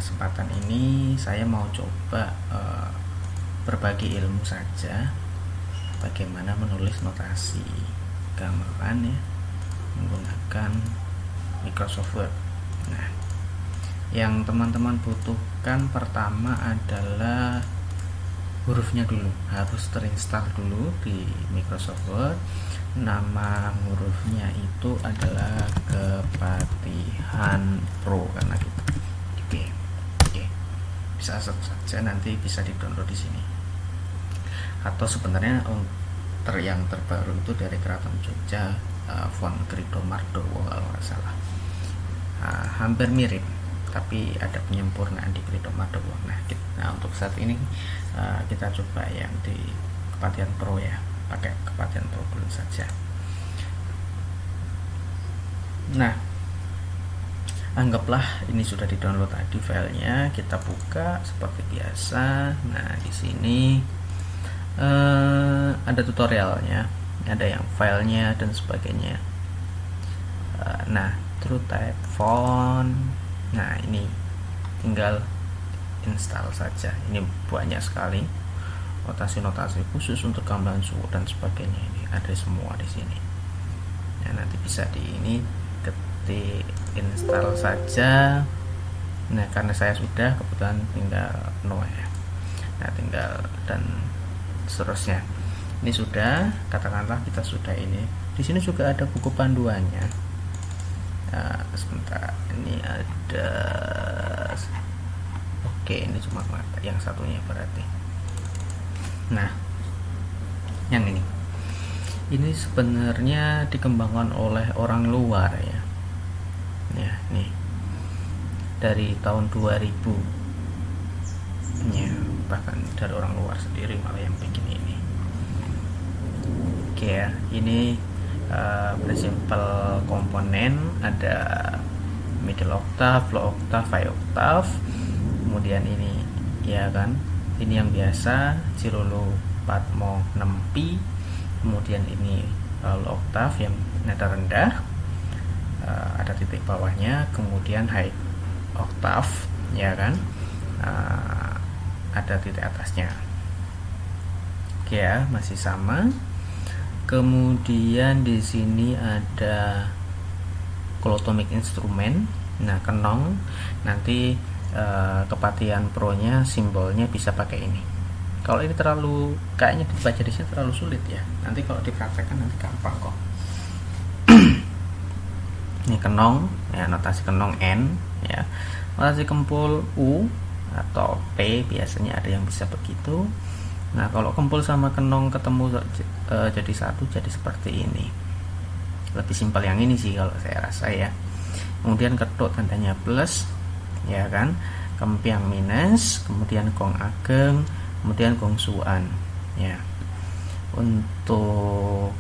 kesempatan ini saya mau coba berbagi ilmu saja bagaimana menulis notasi gambaran ya menggunakan Microsoft Word. Nah, yang teman-teman butuhkan pertama adalah hurufnya dulu, harus terinstall dulu di Microsoft Word. Nama hurufnya itu adalah Kepatihan Pro karena gitu. Oke. Bisa saja nanti bisa di-download di sini. Atau sebenarnya yang terbaru itu dari Keraton Jogja, font Krido Mardowo kalau nggak salah. Hampir mirip, tapi ada penyempurnaan di Krido Mardowo. Nah, untuk saat ini kita coba yang di Kepatihan Pro ya, pakai Kepatihan Pro dulu saja. Nah, anggaplah ini sudah di-download tadi filenya, kita buka seperti biasa. Nah, di sini ada tutorialnya, ada yang filenya dan sebagainya. Nah, true type font. Nah, ini tinggal install saja. Ini banyak sekali notasi-notasi khusus untuk gambaran suhu dan sebagainya. Ini ada semua di sini. Nah, nanti bisa di ini ketik install saja. Nah, karena saya sudah kebetulan tinggal no ya. Nah, tinggal dan seterusnya. Ini sudah, katakanlah kita sudah ini. Di sini juga ada buku panduannya. Sebentar, ini ada. Oke, ini cuma yang satunya berarti. Nah, yang ini sebenarnya dikembangkan oleh orang luar ya. Ya, nih dari tahun 2000 ya, bahkan dari orang luar sendiri malah yang bikin ini. Oke ya, ini bersimpel komponen, ada middle octave, low octave, high octave, kemudian ini ya kan, ini yang biasa Cirolo Patmo 6pi, kemudian ini low octave yang nada rendah, ada titik bawahnya, kemudian high octave ya kan, ada titik atasnya. Oke ya, masih sama. Kemudian di sini ada clotomic instrument. Nah, kenong nanti Kepatihan Pro-nya simbolnya bisa pakai ini. Kalau ini terlalu kayaknya dibaca di sini terlalu sulit ya. Nanti kalau dipraktekkan nanti gampang kok. Ini kenong ya, notasi kenong N ya. Notasi kempul U atau P biasanya ada yang bisa begitu. Nah, kalau kempul sama kenong ketemu jadi satu, jadi seperti ini. Lebih simpel yang ini sih kalau saya rasa ya. Kemudian ketuk tandanya plus ya kan, kempiang minus, kemudian gong ageng, kemudian gong suan ya. Untuk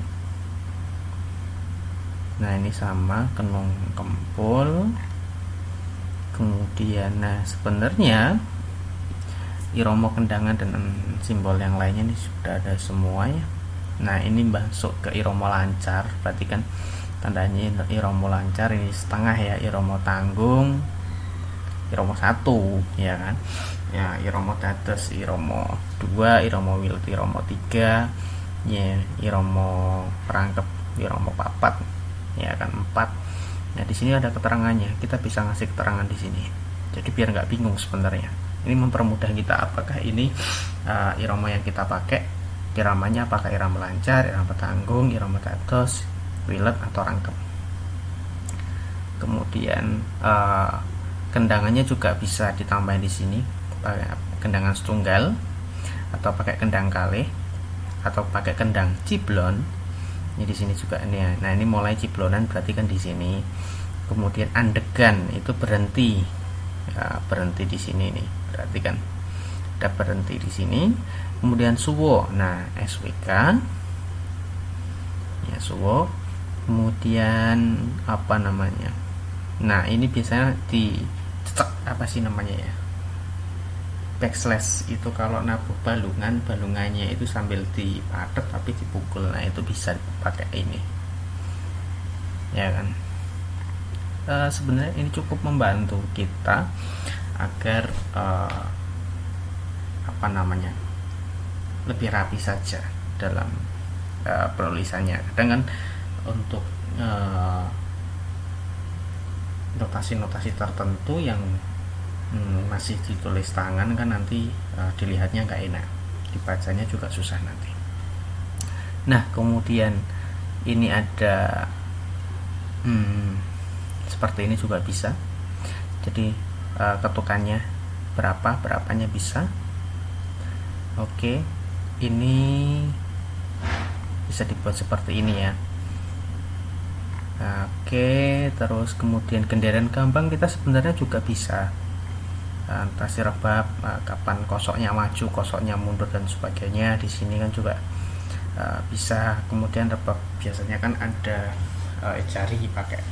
nah ini sama kenong kempul. Kemudian nah sebenarnya iromo kendangan dan simbol yang lainnya ini sudah ada semua ya. Nah, ini masuk ke iromo lancar, berarti kan tandanya iromo lancar, ini setengah ya, iromo tanggung, iromo 1 ya kan ya, iromo dados, iromo 2, iromo wilut, iromo 3 ya, iromo perangkep, iromo 4 ya kan, 4. Nah, di sini ada keterangannya, kita bisa ngasih keterangan di sini, jadi biar nggak bingung sebenarnya. Ini mempermudah kita, apakah ini irama yang kita pakai, iramanya apakah irama lancar, irama tanggung, irama dados, wilet atau rangkep. Kemudian kendangannya juga bisa ditambahin di sini, pakai kendangan setunggal atau pakai kendang kalih atau pakai kendang ciblon. Ini di sini juga ini ya. Nah, ini mulai ciblonan berarti kan di sini. Kemudian andegan itu berhenti. Ya, berhenti di sini nih. Berarti kan ada berhenti di sini. Kemudian suwo. Nah, SWK. Ya, suwo. Kemudian apa namanya? Nah, ini biasanya di apa sih namanya ya? Backslash itu kalau nabuh balungannya itu sambil dipadet tapi dipukul. Nah, itu bisa pakai ini ya kan. Sebenarnya ini cukup membantu kita agar lebih rapi saja dalam penulisannya. Kadang kan untuk notasi-notasi tertentu yang masih ditulis tangan kan nanti dilihatnya nggak enak, dibacanya juga susah nanti. Nah kemudian ini ada seperti ini juga bisa, jadi ketukannya berapanya bisa. Oke, ini bisa dibuat seperti ini ya. Oke, terus kemudian kendaraan gampang kita sebenarnya juga bisa notasi rebab, kapan kosoknya maju, kosoknya mundur dan sebagainya. Di sini kan juga bisa. Kemudian rebab biasanya kan ada jari pakai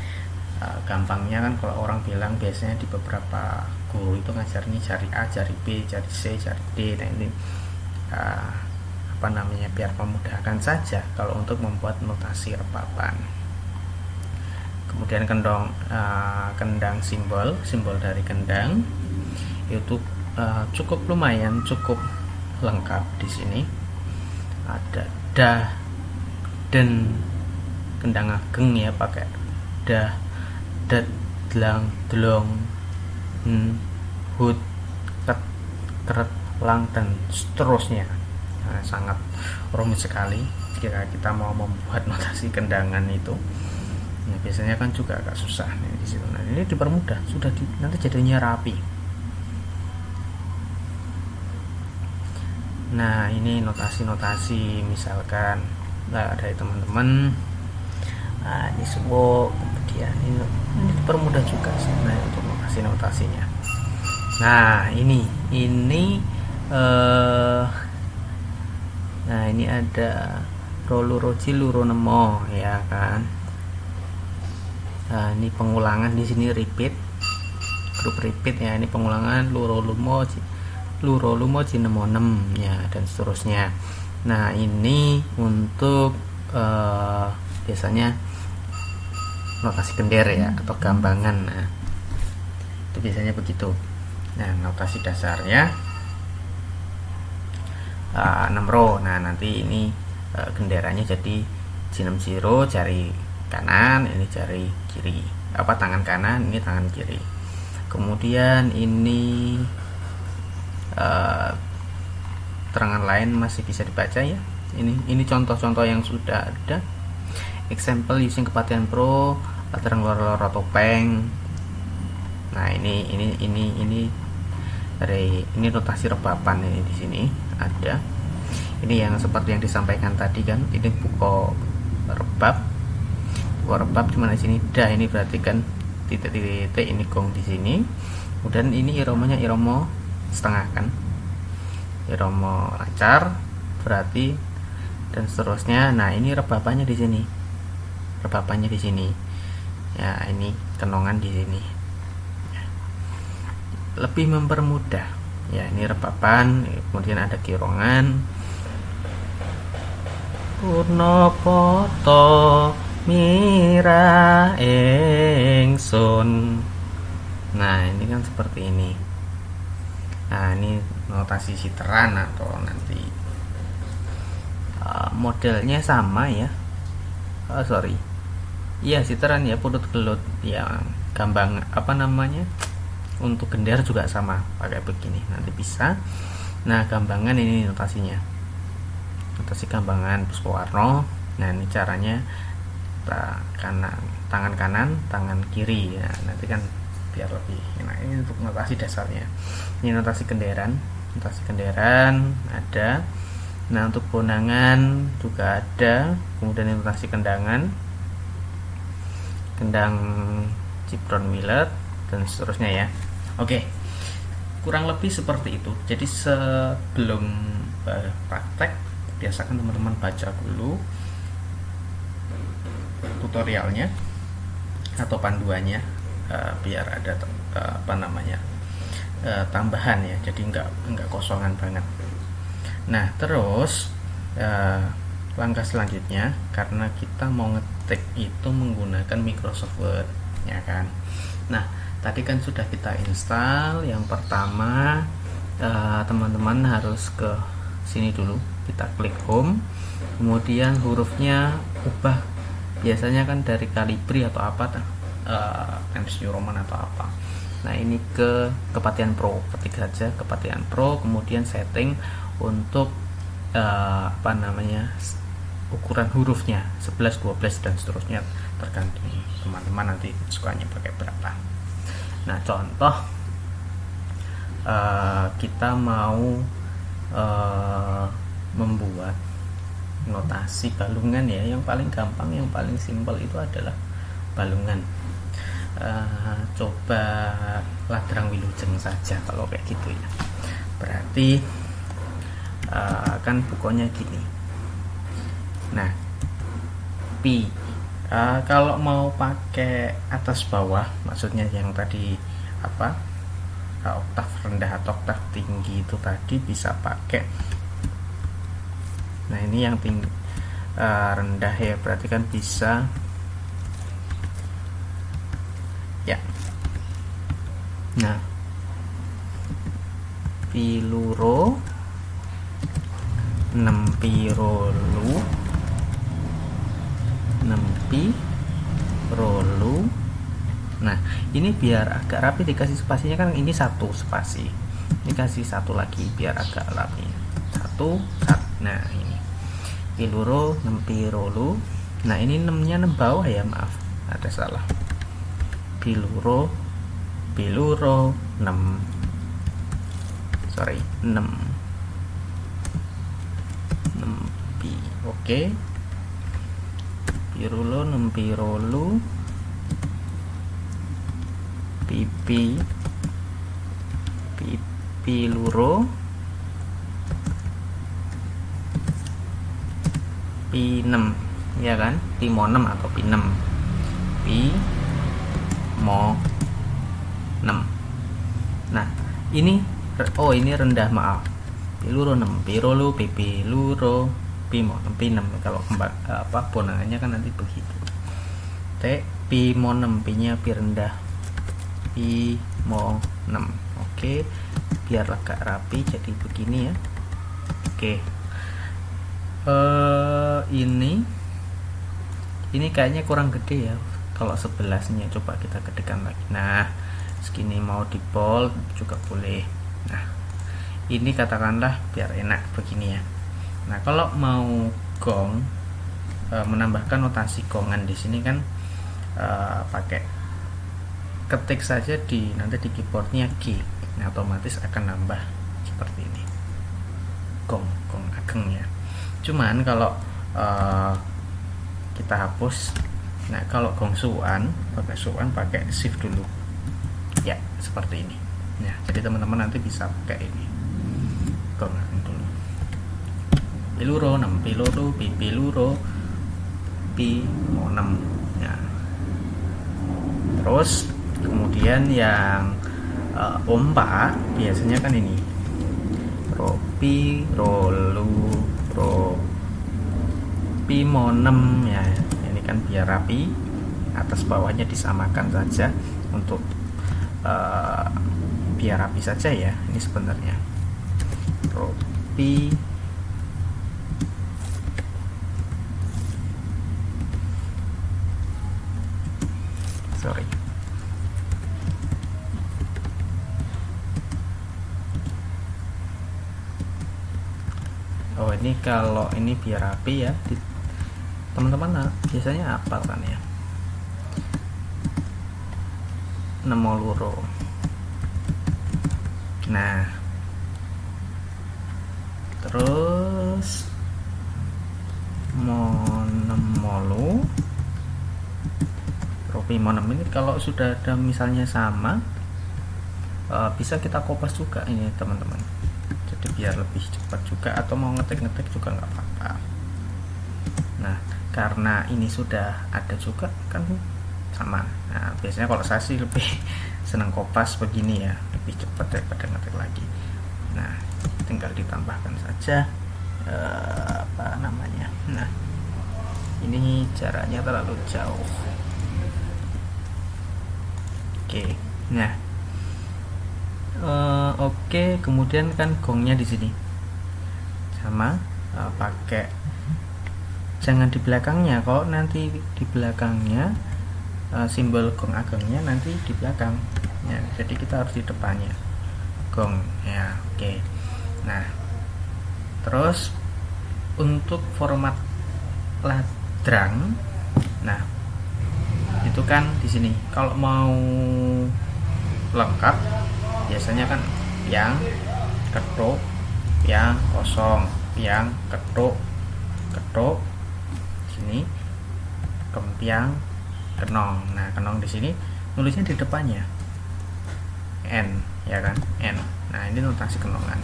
gampangnya kan, kalau orang bilang biasanya di beberapa guru itu ngajarnya jari A, jari B, jari C, jari D. Nah ini biar memudahkan saja kalau untuk membuat notasi rebaban. Kemudian kendang simbol dari kendang itu cukup lumayan, cukup lengkap. Di sini ada dah dan kendang ageng ya, pakai dah, dat, dlang, dlong, hut, ket, keret, lang dan seterusnya. Sangat rumit sekali jika kita mau membuat notasi kendangan itu. Nah, biasanya kan juga agak susah nih di situ. Nah, ini dipermudah, nanti jadinya rapi. Nah, ini notasi-notasi misalkan dari teman-teman. Nah, ini semua, kemudian ini dipermudah juga sebenarnya untuk notasi-notasinya. Nah, ini nah ini ada rolu roji luro nemo ya kan. Nah, ini pengulangan, di sini repeat, grup repeat ya, ini pengulangan luro lumo nemo 6 ya dan seterusnya. Nah, ini untuk biasanya notasi kender ya atau gambangan. Nah, itu biasanya begitu. Nah, notasi dasarnya 6 row. Nah, nanti ini genderanya jadi G60, jari kanan, ini jari kiri, tangan kanan, ini tangan kiri. Kemudian ini terangan lain masih bisa dibaca ya. Ini contoh-contoh yang sudah ada. Example using Kepatihan Pro, terang loro topeng. Nah, ini dari ini notasi rebaban ini di sini ada. Ini yang seperti yang disampaikan tadi kan, ini buko rebab cuman di sini dah, ini berarti kan titik-titik, ini gong di sini. Kemudian ini iromanya iromo setengah kan, iromo lancar berarti dan seterusnya. Nah, ini rebabannya di sini. Ya, ini kenongan di sini. Lebih mempermudah ya, ini rebaban, kemudian ada kirongan. Purnopoto mira ingsun. Nah, ini kan seperti ini. Nah, ini notasi siteran atau nanti modelnya sama ya. Iya, siteran ya, purut gelut ya, gambang untuk gender juga sama, pakai begini nanti bisa. Nah, gambangan ini notasinya, notasi gambangan Puspawarno. Nah, ini caranya tangan kanan, tangan kiri ya, nanti kan biar lebih enak. Ini untuk notasi dasarnya. Ini notasi kenderan ada. Nah, untuk bonangan juga ada. Kemudian notasi kendang cipron millet dan seterusnya ya. Oke, kurang lebih seperti itu. Jadi sebelum praktek, biasakan teman-teman baca dulu tutorialnya atau panduannya, biar ada tambahan ya, jadi nggak kosongan banget. Nah, terus langkah selanjutnya, karena kita mau ngetik itu menggunakan Microsoft Word ya kan. Nah, tadi kan sudah kita install. Yang pertama teman-teman harus ke sini dulu, kita klik home, kemudian hurufnya ubah, biasanya kan dari Calibri atau apa, Times New Roman atau apa. Nah ini ke Kepatihan Pro, ketik saja Kepatihan Pro, kemudian setting untuk ukuran hurufnya 11, 12 dan seterusnya, tergantung teman-teman nanti sukanya pakai berapa. Nah contoh kita mau membuat notasi balungan ya, yang paling gampang, yang paling simpel itu adalah balungan. Coba Ladrang Wilujeng saja kalau kayak gitu ya. Berarti kan bukunya gini. Nah pi kalau mau pakai atas bawah, maksudnya yang tadi oktav rendah atau oktav tinggi itu tadi bisa pakai. Nah ini yang tinggi rendah ya, berarti kan bisa ya. Nah piluro nempirolu nempi rolu. Nah ini biar agak rapi dikasih spasinya, kan ini satu spasi, ini kasih satu lagi biar agak rapi, satu. Nah ini piluro nempi rolu. Nah ini 6-nya 6 bawah ya, maaf ada salah, piluro 6 nempi. Oke, pirulo nempirolu piluro pinem ya kan, pimonem atau pinem, pimonem. Nah ini ini rendah, maaf, piluro nempirolu piluro pimonem. Kalau bonangannya kan nanti begitu. Pimonem, pi-nya pi rendah, pimonem. Oke, biar agak rapi jadi begini ya. Oke, ini kayaknya kurang gede ya kalau 11-nya, coba kita gedekan lagi. Nah segini, mau di bold juga boleh. Nah ini katakanlah biar enak begini ya. Nah kalau mau gong, menambahkan notasi gongan di sini kan pakai ketik saja nanti di keyboardnya G. Nah otomatis akan nambah seperti ini, gong ageng ya. Cuman kalau kita hapus, nah kalau gong suan pakai shift dulu ya, seperti ini. Nah jadi teman-teman nanti bisa pakai ini, gong dulu, piluro nempiloro piluro pimonem ya. Terus kemudian yang ompa biasanya kan ini ropi rolu pimonem ya. Ini kan biar rapi, atas bawahnya disamakan saja untuk biar rapi saja ya. Ini sebenarnya ropi ini kalau ini biar rapi ya, teman-teman biasanya hafal kan ya, nemo luro. Nah terus monemolu ropi monem. Ini kalau sudah ada misalnya sama, bisa kita kopas juga ini teman-teman, jadi biar lebih cepat juga, atau mau ngetik juga nggak apa-apa. Nah karena ini sudah ada juga kan sama. Nah biasanya kalau saya sih lebih senang kopas begini ya, lebih cepat daripada ngetik lagi. Nah tinggal ditambahkan saja nah ini jaraknya terlalu jauh. Oke, Nah, oke, kemudian kan gongnya di sini sama, pakai, jangan di belakangnya. Kalau nanti di belakangnya simbol gong agengnya nanti di belakang ya, jadi kita harus di depannya gong ya. Oke. Nah, terus untuk format ladrang, nah itu kan di sini kalau mau lengkap biasanya kan yang ketuk, yang kosong, yang ketuk, ketuk sini, kempiang, kenong. Nah, kenong di sini nulisnya di depannya N ya kan, N. Nah, ini notasi kenongan.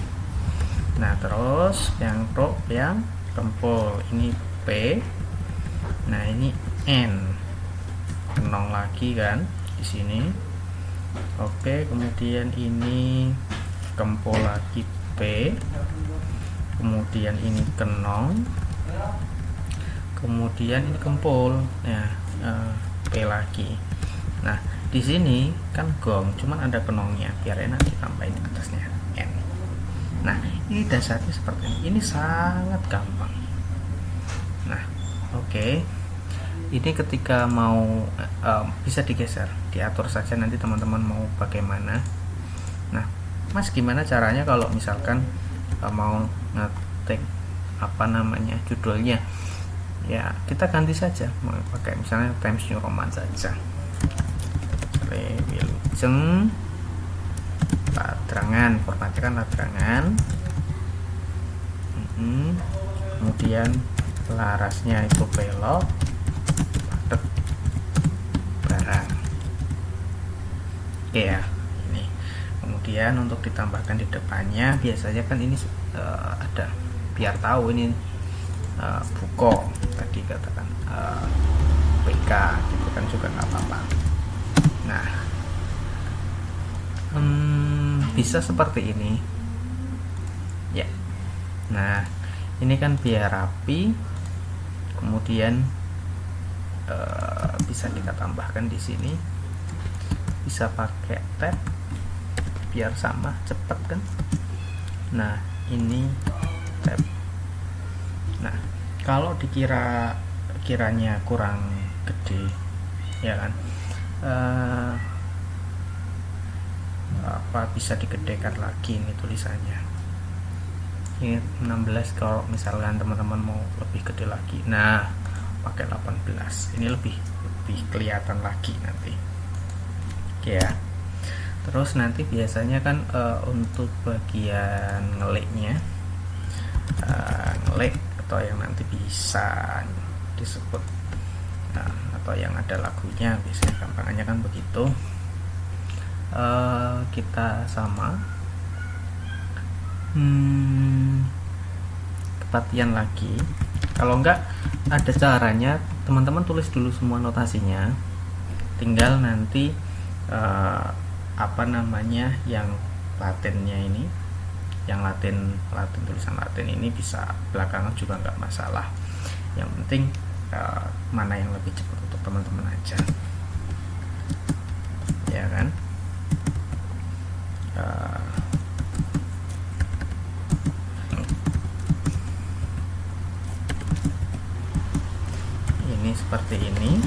Nah, terus yang tok, yang kempul ini P. Nah, ini N. Kenong lagi kan di sini. Oke, kemudian ini kempul lagi P. Kemudian ini kenong. Kemudian ini kempul ya, P lagi. Nah, di sini kan gong, cuman ada kenongnya, biar enak ditambahin di atasnya N. Nah, ini dasarnya seperti ini. Ini sangat gampang. Nah, oke. Ini ketika mau bisa digeser, diatur saja nanti teman-teman mau bagaimana. Nah, Mas gimana caranya kalau misalkan mau ngetik apa namanya judulnya? Ya, kita ganti saja, mau pakai misalnya Times New Roman saja. Wilujeng ladrangan, formatnya kan ladrangan. Kemudian larasnya itu belok, padet, barang. Oke ya, ini. Kemudian untuk ditambahkan di depannya biasanya kan ini ada, biar tahu ini buko tadi katakan PK gitu kan juga nggak apa-apa. Nah, bisa seperti ini ya. Nah, ini kan biar rapi. Kemudian bisa kita tambahkan di sini, bisa pakai tab biar sama cepat kan. Nah, ini tab. Nah, kalau kiranya kurang gede ya kan, apa bisa digedekan lagi ini tulisannya. Ini 16, kalau misalkan teman-teman mau lebih gede lagi, nah pakai 18, ini lebih kelihatan lagi nanti. Oke ya. Terus nanti biasanya kan untuk bagian ngeliknya, ngelik atau yang nanti bisa disebut atau yang ada lagunya, biasanya gampangannya kan begitu. Kita sama kepatian lagi. Kalau enggak ada caranya, teman-teman tulis dulu semua notasinya, tinggal nanti apa namanya yang latinnya ini, yang latin tulisan latin ini bisa belakangan juga nggak masalah. Yang penting mana yang lebih cepat untuk teman-teman aja ya kan. Ini seperti ini,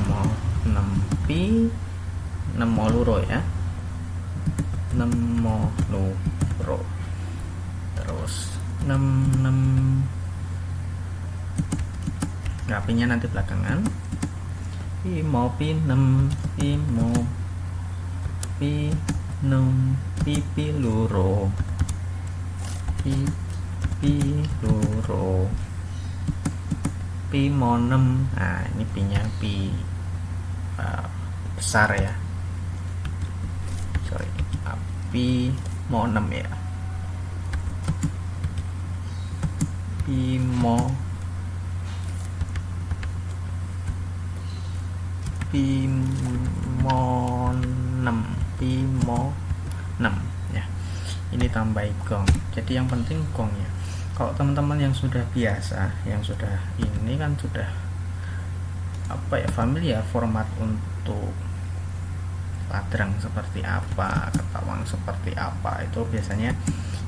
mau nempi nemo luro ya, nemo luro, terus ngapinya nanti belakangan, imo pinem imo pinem pipi luro, pipi luro, pi monem. Nah, ini pi-nya pi besar ya, sorry, pi monem ya, pi mo pimo 6 ya. Ini tambah gong, jadi yang penting gongnya. Kalau teman-teman yang sudah biasa, yang sudah ini kan sudah apa ya, familiar format untuk Padrang seperti apa, Ketawang seperti apa, itu biasanya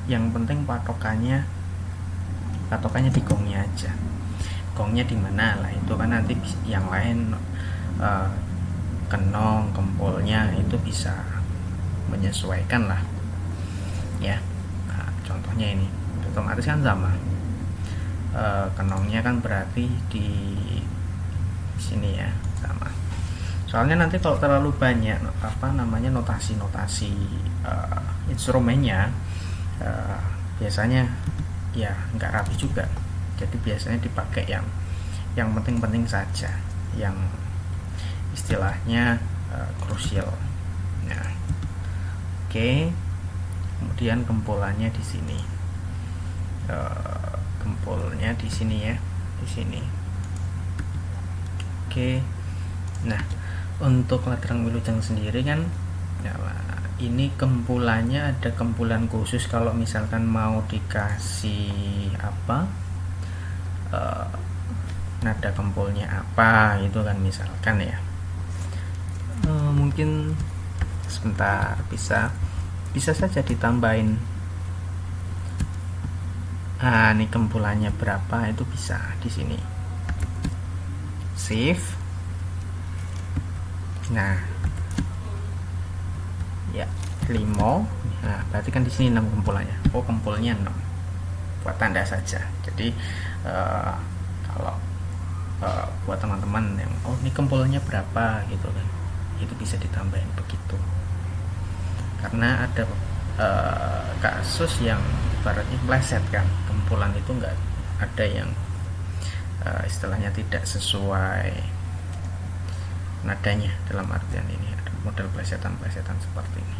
yang penting patokannya di gongnya aja. Gongnya di mana lah itu kan nanti yang lain kenong, kempolnya itu bisa menyesuaikan lah ya. Nah, contohnya ini otomatis kan sama, kenongnya kan berarti di sini ya sama. Soalnya nanti kalau terlalu banyak notasi-notasi instrumennya, biasanya ya nggak rapi juga. Jadi biasanya dipakai yang penting-penting saja, yang istilahnya krusial. Nah, oke. Kemudian kempolannya di sini, kempolnya di sini ya, di sini. Oke. Nah, untuk Ladrang Wilujeng sendiri kan, ya, ini kempulannya ada kempulan khusus kalau misalkan mau dikasih nada kempulnya apa itu kan, misalkan ya, mungkin sebentar bisa saja ditambahin. Ini kempulannya berapa itu bisa di sini save. Nah ya 5. Nah berarti kan di sini 6 kempulannya. Oh, kempulnya 6 buat tanda saja. Jadi kalau buat teman-teman yang ini kempulnya berapa gitu kan, itu bisa ditambahin begitu. Karena ada kasus yang ibaratnya meleset kan, kempulan itu enggak ada yang istilahnya tidak sesuai nadanya, dalam artian ini ada model plesetan-plesetan seperti ini.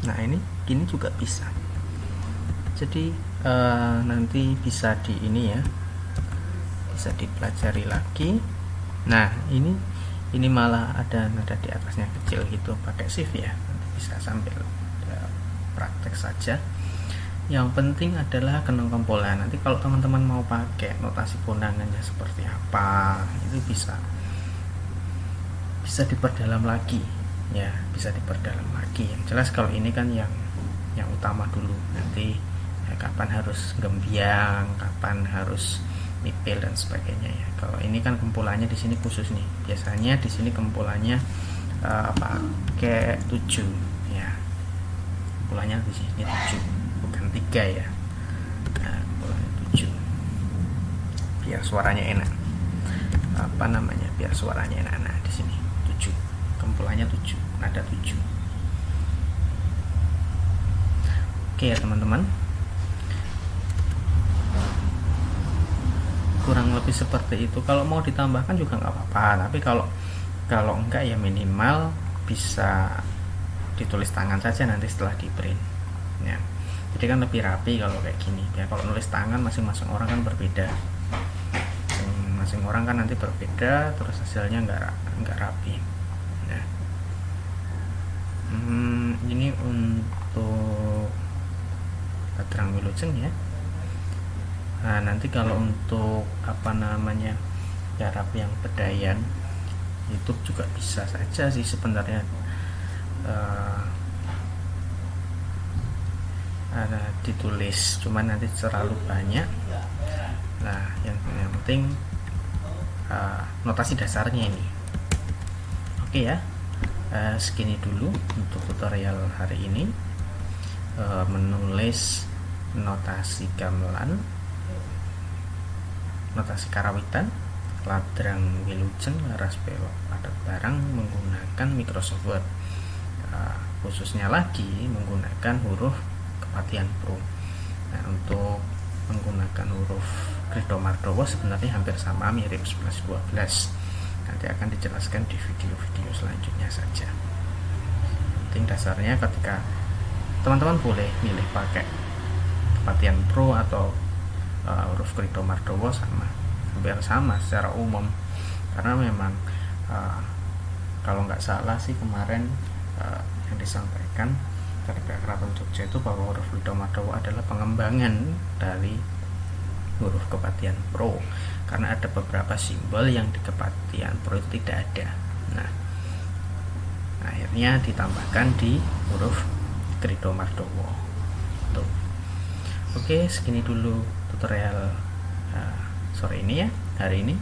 Nah ini juga bisa. Jadi nanti bisa di ini ya, bisa dipelajari lagi. Nah ini malah ada nada di atasnya kecil gitu, pakai shift ya, nanti bisa sambil praktek saja. Yang penting adalah kenong kempolan. Nanti kalau teman-teman mau pakai notasi kondangannya seperti apa, itu bisa diperdalam lagi ya, bisa diperdalam lagi. Yang jelas kalau ini kan yang utama dulu. Nanti ya, kapan harus gembiang, kapan harus mipil dan sebagainya ya. Kalau ini kan kempulannya di sini khusus nih. Biasanya di sini kempulannya pakai 7 ya. Kempulannya di sini 7. 3 ya. Nah, kempulannya 7 biar suaranya enak. Biar suaranya enak. Nah, di sini 7. Kempulannya 7, nada 7. Oke ya, teman-teman. Kurang lebih seperti itu. Kalau mau ditambahkan juga nggak apa-apa, tapi kalau enggak ya minimal bisa ditulis tangan saja nanti setelah di print ya. Jadi kan lebih rapi kalau kayak gini ya. Kalau nulis tangan masing-masing orang kan berbeda, masing orang kan nanti berbeda, terus hasilnya nggak rapi ya. Ini untuk Ladrang Wilujeng ya. Nah nanti kalau untuk garap yang Bedayan itu juga bisa saja sih sebenarnya, ada ditulis, cuman nanti terlalu banyak. Nah yang penting notasi dasarnya ini. Oke ya, segini dulu untuk tutorial hari ini, menulis notasi gamelan, notasi karawitan, Ladrang Wilujeng, Laras Bewok Padat Barang menggunakan Microsoft Word, khususnya lagi menggunakan huruf Kepatihan Pro. Nah untuk menggunakan huruf Krido Mardowo sebenarnya hampir sama, mirip 11-12. Nanti akan dijelaskan di video-video selanjutnya saja. Penting dasarnya ketika teman-teman boleh milih pakai Kepatihan Pro atau huruf Krido Mardowo hampir sama secara umum, karena memang kalau nggak salah sih kemarin yang disampaikan dari pihak Keraton Jogja itu bahwa huruf Krido Mardowo adalah pengembangan dari huruf Kepatihan Pro. karena ada beberapa simbol yang di kepatihan Pro itu tidak ada. Nah, akhirnya ditambahkan di huruf Krido Mardowo. Tuh. Oke, segini dulu tutorial sore ini ya, hari ini.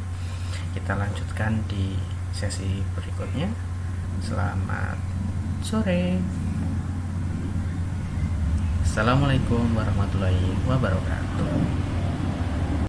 Kita lanjutkan di sesi berikutnya. Selamat sore. Assalamualaikum warahmatullahi wabarakatuh.